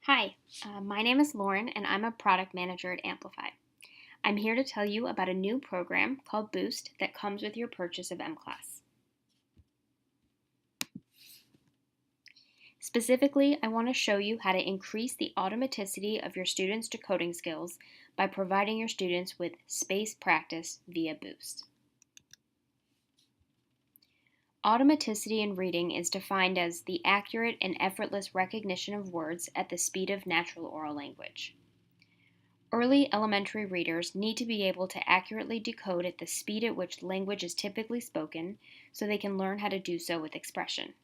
Hi, my name is Lauren, and I'm a product manager at Amplify. I'm here to tell you about a new program called Boost that comes with your purchase of MClass. Specifically, I want to show you how to increase the automaticity of your students' decoding skills by providing your students with space practice via Boost. Automaticity in reading is defined as the accurate and effortless recognition of words at the speed of natural oral language. Early elementary readers need to be able to accurately decode at the speed at which language is typically spoken so they can learn how to do so with expression.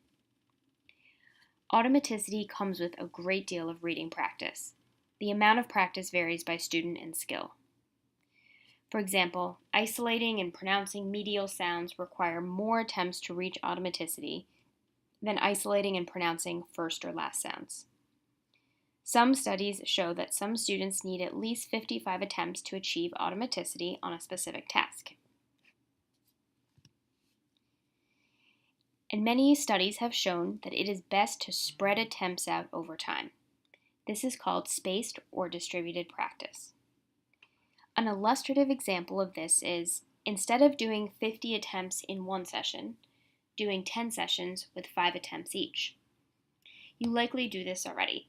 Automaticity comes with a great deal of reading practice. The amount of practice varies by student and skill. For example, isolating and pronouncing medial sounds require more attempts to reach automaticity than isolating and pronouncing first or last sounds. Some studies show that some students need at least 55 attempts to achieve automaticity on a specific task. And many studies have shown that it is best to spread attempts out over time. This is called spaced or distributed practice. An illustrative example of this is, instead of doing 50 attempts in one session, doing 10 sessions with 5 attempts each. You likely do this already.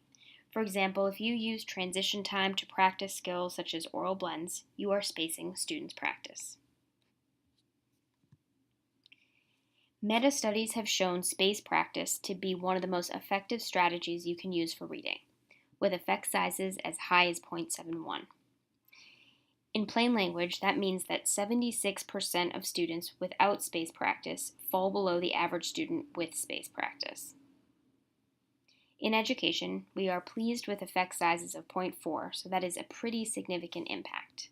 For example, if you use transition time to practice skills such as oral blends, you are spacing students' practice. Meta studies have shown space practice to be one of the most effective strategies you can use for reading, with effect sizes as high as 0.71. In plain language, that means that 76% of students without space practice fall below the average student with space practice. In education, we are pleased with effect sizes of 0.4, so that is a pretty significant impact.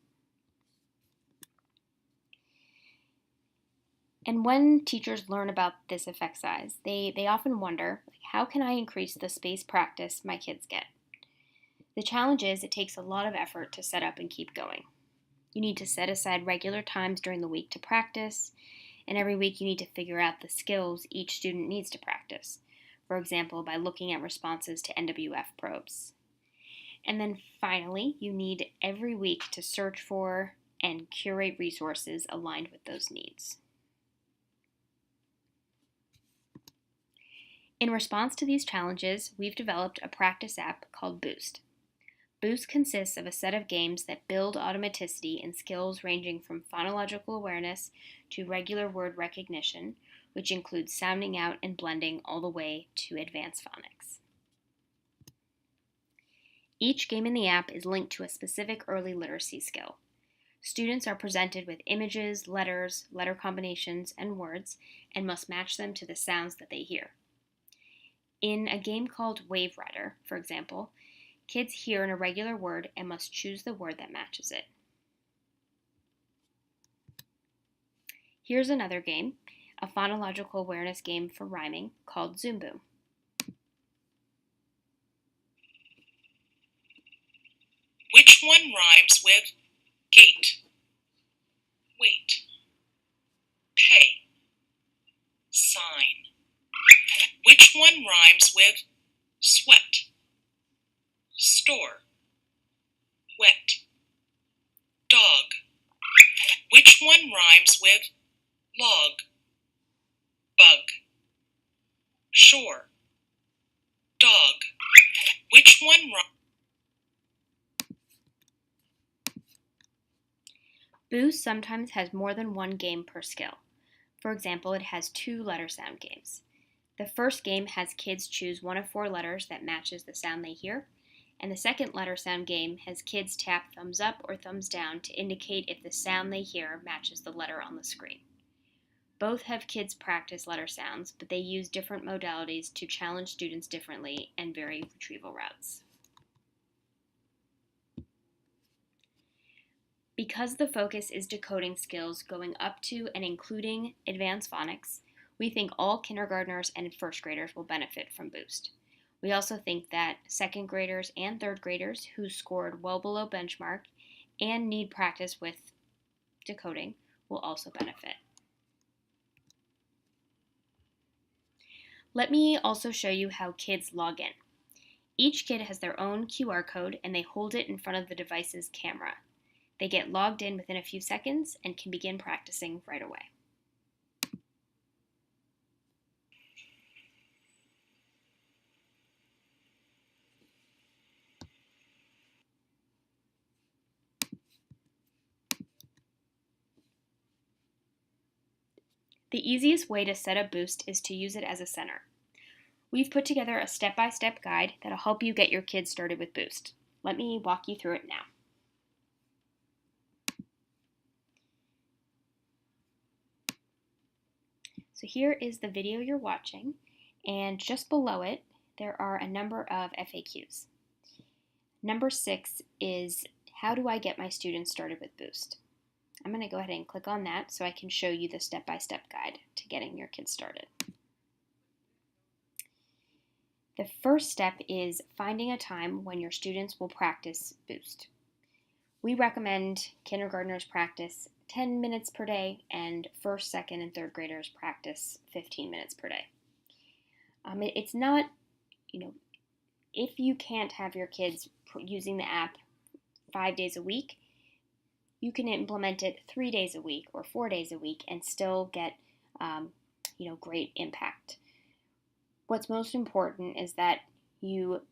And when teachers learn about this effect size, they often wonder, how can I increase the space practice my kids get? The challenge is it takes a lot of effort to set up and keep going. You need to set aside regular times during the week to practice, and every week you need to figure out the skills each student needs to practice. For example, by looking at responses to NWF probes. And then finally, you need every week to search for and curate resources aligned with those needs. In response to these challenges, we've developed a practice app called Boost. Boost consists of a set of games that build automaticity in skills ranging from phonological awareness to regular word recognition, which includes sounding out and blending all the way to advanced phonics. Each game in the app is linked to a specific early literacy skill. Students are presented with images, letters, letter combinations, and words, and must match them to the sounds that they hear. In a game called Wave Rider, for example, kids hear an irregular word and must choose the word that matches it. Here's another game, a phonological awareness game for rhyming called Zoom Boom. Which one rhymes with gate, wait, pay, sign? Which one rhymes with sweat, store, wet, dog? Which one rhymes with log, bug, shore, dog? Which one rhymes? Boost sometimes has more than one game per skill. For example, it has 2 letter sound games. The first game has kids choose one of 4 letters that matches the sound they hear, and the second letter sound game has kids tap thumbs up or thumbs down to indicate if the sound they hear matches the letter on the screen. Both have kids practice letter sounds, but they use different modalities to challenge students differently and vary retrieval routes. Because the focus is decoding skills going up to and including advanced phonics, we think all kindergartners and first graders will benefit from Boost. We also think that second graders and third graders who scored well below benchmark and need practice with decoding will also benefit. Let me also show you how kids log in. Each kid has their own QR code and they hold it in front of the device's camera. They get logged in within a few seconds and can begin practicing right away. The easiest way to set up Boost is to use it as a center. We've put together a step-by-step guide that'll help you get your kids started with Boost. Let me walk you through it now. So here is the video you're watching, and just below it, there are a number of FAQs. Number 6 is, how do I get my students started with Boost? I'm going to go ahead and click on that so I can show you the step-by-step guide to getting your kids started. The first step is finding a time when your students will practice Boost. We recommend kindergartners practice 10 minutes per day and first, second, and third graders practice 15 minutes per day. It's not, if you can't have your kids using the app 5 days a week, you can implement it 3 days a week or 4 days a week and still get, great impact. What's most important is that you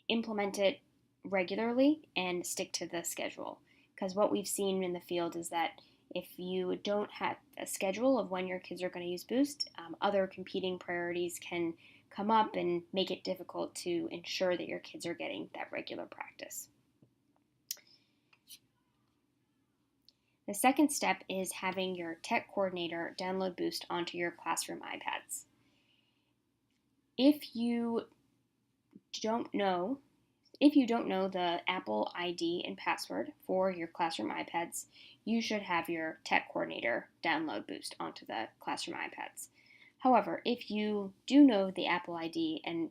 implement it regularly and stick to the schedule. Because what we've seen in the field is that if you don't have a schedule of when your kids are going to use Boost, other competing priorities can come up and make it difficult to ensure that your kids are getting that regular practice. The second step is having your tech coordinator download Boost onto your classroom iPads. If you don't know the Apple ID and password for your classroom iPads, you should have your tech coordinator download Boost onto the classroom iPads. However, if you do know the Apple ID and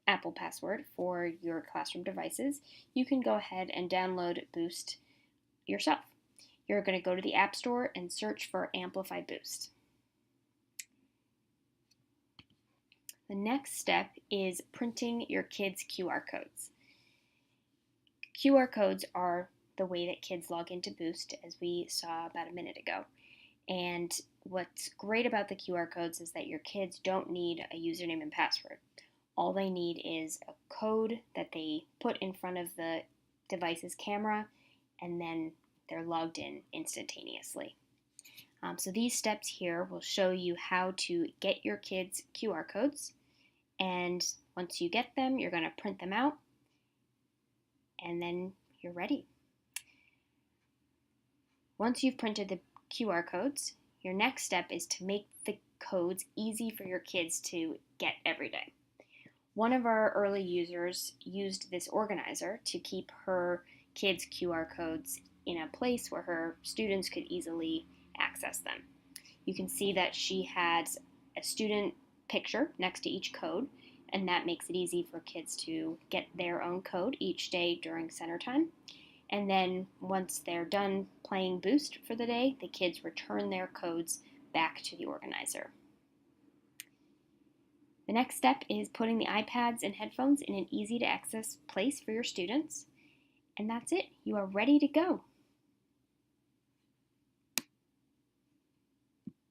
Apple password for your classroom devices, you can go ahead and download Boost yourself. You're going to go to the App Store and search for Amplify Boost. The next step is printing your kids' QR codes. QR codes are the way that kids log into Boost, as we saw about a minute ago. And what's great about the QR codes is that your kids don't need a username and password. All they need is a code that they put in front of the device's camera, and then they're logged in instantaneously. So these steps here will show you how to get your kids' QR codes, and once you get them, you're going to print them out, and then you're ready. Once you've printed the QR codes, your next step is to make the codes easy for your kids to get every day. One of our early users used this organizer to keep her kids' QR codes in a place where her students could easily access them. You can see that she had a student picture next to each code, and that makes it easy for kids to get their own code each day during center time. And then once they're done playing Boost for the day, the kids return their codes back to the organizer. The next step is putting the iPads and headphones in an easy to access place for your students. And that's it. You are ready to go.